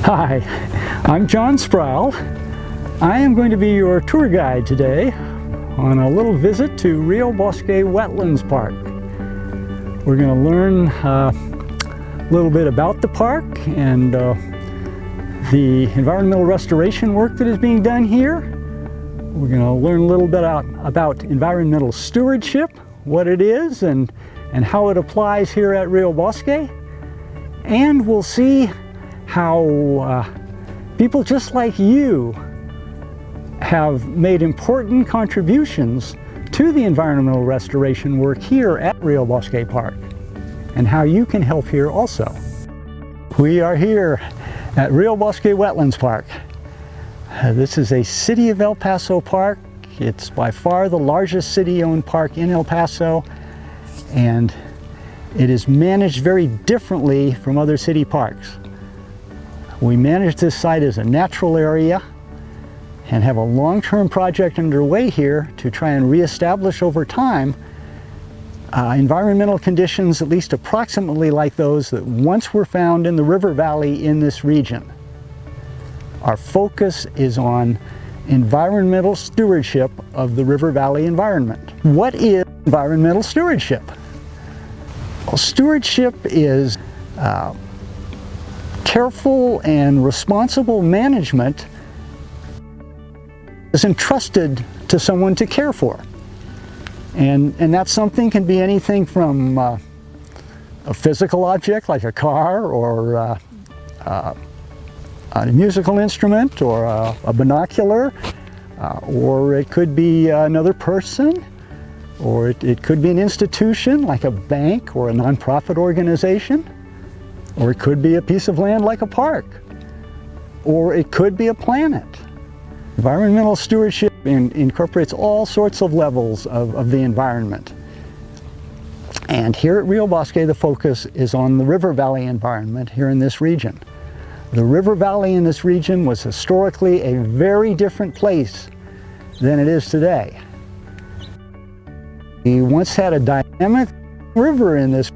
Hi, I'm John Sproul. I am going to be your tour guide today on a little visit to Rio Bosque Wetlands Park. We're going to learn a little bit about the park and the environmental restoration work that is being done here. We're going to learn a little bit about environmental stewardship, what it is and how it applies here at Rio Bosque. And we'll see how people just like you have made important contributions to the environmental restoration work here at Rio Bosque Park, and how you can help here also. We are here at Rio Bosque Wetlands Park. This is a City of El Paso park. It's by far the largest city-owned park in El Paso, and it is managed very differently from other city parks. We manage this site as a natural area and have a long-term project underway here to try and reestablish over time environmental conditions at least approximately like those that once were found in the river valley in this region. Our focus is on environmental stewardship of the river valley environment. What is environmental stewardship? Well, stewardship is careful and responsible management is entrusted to someone to care for. And that something can be anything from a physical object like a car, or a musical instrument, or a binocular, or it could be another person, or it could be an institution like a bank or a nonprofit organization, or it could be a piece of land like a park, or it could be a planet. Environmental stewardship incorporates all sorts of levels of the environment. And here at Rio Bosque, the focus is on the river valley environment here in this region. The river valley in this region was historically a very different place than it is today. We once had a dynamic river in this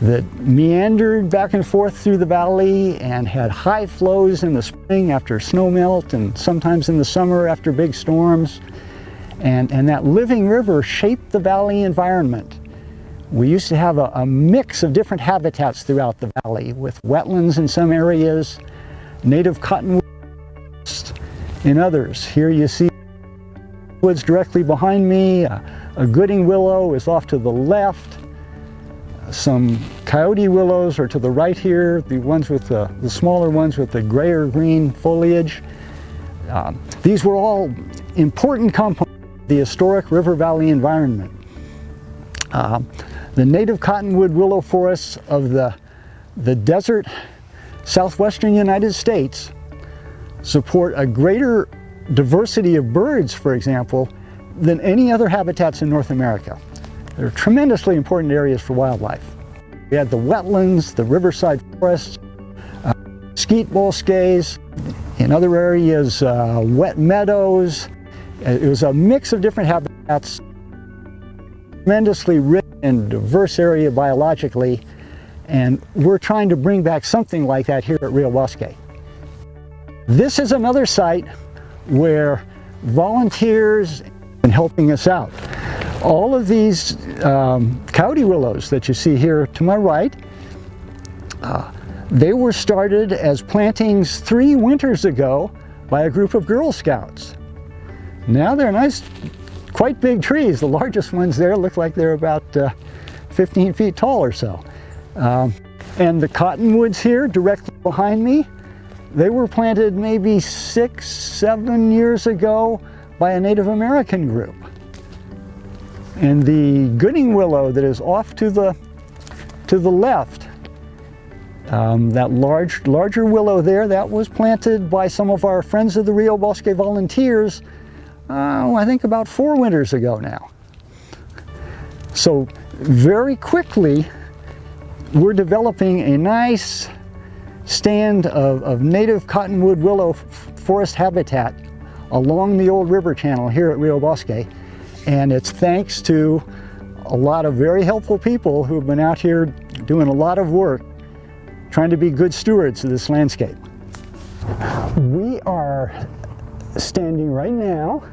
that meandered back and forth through the valley and had high flows in the spring after snow melt, and sometimes in the summer after big storms. And that living river shaped the valley environment. We used to have a mix of different habitats throughout the valley, with wetlands in some areas, native cottonwoods in others. Here you see woods directly behind me. A gooding willow is off to the left. Some coyote willows are to the right here, the ones with the smaller ones with the gray or green foliage. These were all important components of the historic river valley environment. The native cottonwood willow forests of the desert southwestern United States support a greater diversity of birds, for example, than any other habitats in North America. They're tremendously important areas for wildlife. We had the wetlands, the riverside forests, skeet bosques, in other areas wet meadows. It was a mix of different habitats, tremendously rich and diverse area biologically, and we're trying to bring back something like that here at Rio Bosque. This is another site where volunteers have been helping us out. All of these coyote willows that you see here to my right, they were started as plantings 3 winters ago by a group of Girl Scouts. Now they're nice, quite big trees. The largest ones there look like they're about 15 feet tall or so. And the cottonwoods here directly behind me, they were planted maybe 6-7 years ago by a Native American group. And the gooding willow that is off to the left, that larger willow there, that was planted by some of our friends of the Rio Bosque volunteers, I think about 4 winters ago now. So very quickly, we're developing a nice stand of native cottonwood willow forest habitat along the old river channel here at Rio Bosque. And it's thanks to a lot of very helpful people who've been out here doing a lot of work trying to be good stewards of this landscape. We are standing right now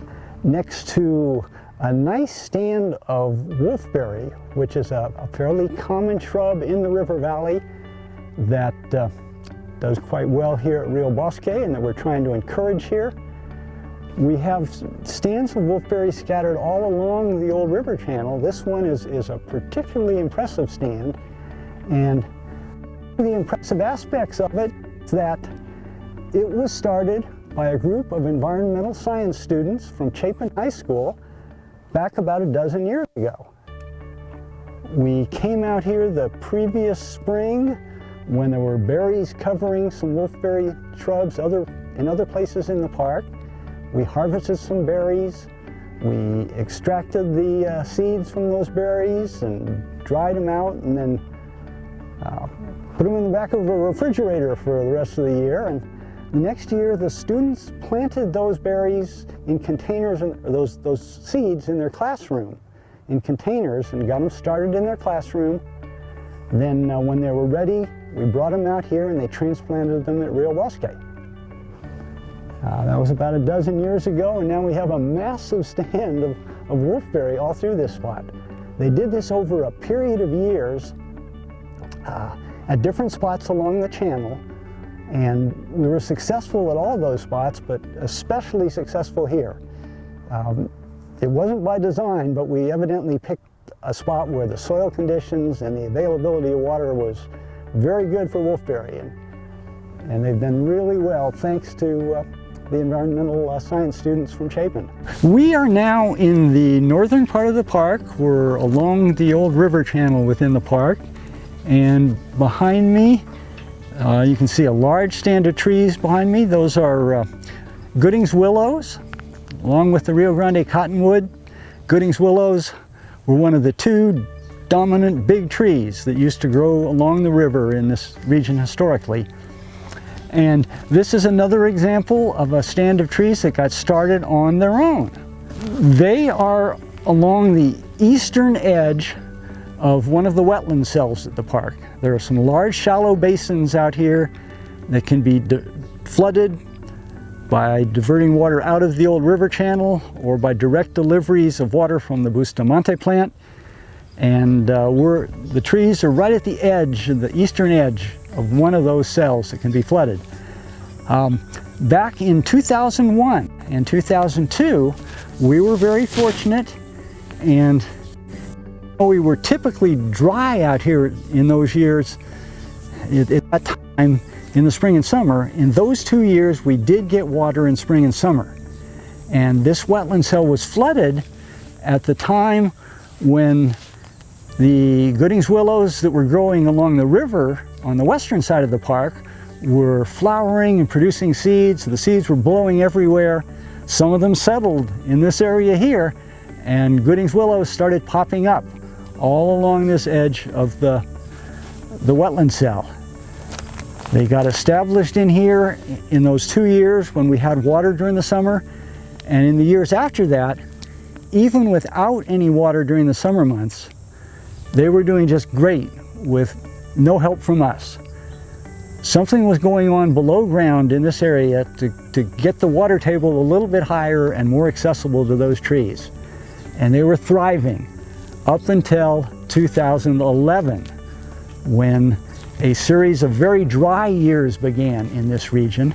next to a nice stand of wolfberry, which is a fairly common shrub in the river valley that does quite well here at Rio Bosque and that we're trying to encourage here. We have stands of wolfberry scattered all along the old river channel. This one is a particularly impressive stand, and the impressive aspects of it is that it was started by a group of environmental science students from Chapin High School back about a dozen years ago. We came out here the previous spring when there were berries covering some wolfberry shrubs in other places in the park. We harvested some berries, we extracted the seeds from those berries and dried them out, and then put them in the back of a refrigerator for the rest of the year. And the next year the students planted those berries in containers, those seeds in their classroom in containers, and got them started in their classroom. Then when they were ready, we brought them out here and they transplanted them at Rio Bosque. That was about a dozen years ago, and now we have a massive stand of wolfberry all through this spot. They did this over a period of years at different spots along the channel, and we were successful at all those spots, but especially successful here. It wasn't by design, but we evidently picked a spot where the soil conditions and the availability of water was very good for wolfberry, and they've done really well thanks to the environmental science students from Chapin. We are now in the northern part of the park. We're along the old river channel within the park, and behind me you can see a large stand of trees behind me. Those are Gooding's willows, along with the Rio Grande cottonwood. Gooding's willows were one of the two dominant big trees that used to grow along the river in this region historically. And this is another example of a stand of trees that got started on their own. They are along the eastern edge of one of the wetland cells at the park. There are some large shallow basins out here that can be flooded by diverting water out of the old river channel or by direct deliveries of water from the Bustamante plant. And the trees are right at the edge, the eastern edge of one of those cells that can be flooded. Back in 2001 and 2002, we were very fortunate, and we were typically dry out here in those years. At that time, in the spring and summer, in those 2 years, we did get water in spring and summer. And this wetland cell was flooded at the time when the Gooding's willows that were growing along the river on the western side of the park were flowering and producing seeds. The seeds were blowing everywhere. Some of them settled in this area here, and Gooding's willows started popping up all along this edge of the wetland cell. They got established in here in those 2 years when we had water during the summer, and in the years after that, even without any water during the summer months, they were doing just great with no help from us. Something was going on below ground in this area to get the water table a little bit higher and more accessible to those trees. And they were thriving up until 2011, when a series of very dry years began in this region.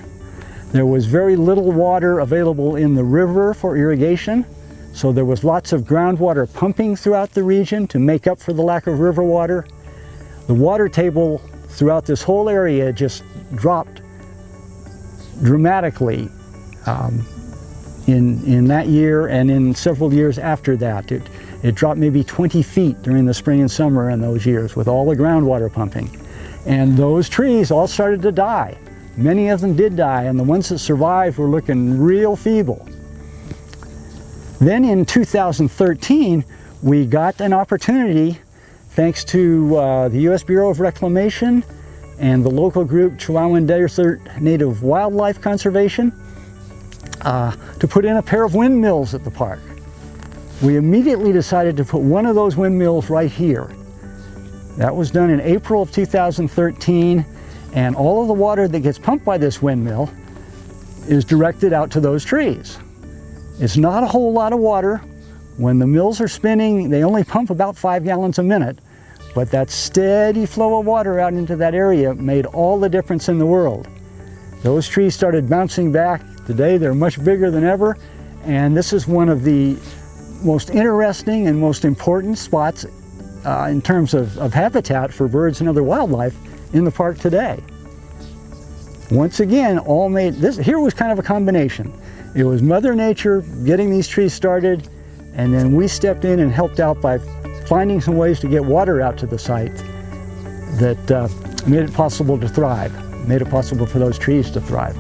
There was very little water available in the river for irrigation, so there was lots of groundwater pumping throughout the region to make up for the lack of river water. The water table throughout this whole area just dropped dramatically in that year and in several years after that. It dropped maybe 20 feet during the spring and summer in those years with all the groundwater pumping. And those trees all started to die. Many of them did die, and the ones that survived were looking real feeble. Then in 2013, we got an opportunity, thanks to the U.S. Bureau of Reclamation and the local group Chihuahuan Desert Native Wildlife Conservation, to put in a pair of windmills at the park. We immediately decided to put one of those windmills right here. That was done in April of 2013, And all of the water that gets pumped by this windmill is directed out to those trees. It's not a whole lot of water. When the mills are spinning, they only pump about 5 gallons a minute, but that steady flow of water out into that area made all the difference in the world. Those trees started bouncing back. Today they're much bigger than ever, and this is one of the most interesting and most important spots in terms of habitat for birds and other wildlife in the park today. Once again, here was kind of a combination. It was Mother Nature getting these trees started, and then we stepped in and helped out by finding some ways to get water out to the site that made it possible to thrive, made it possible for those trees to thrive.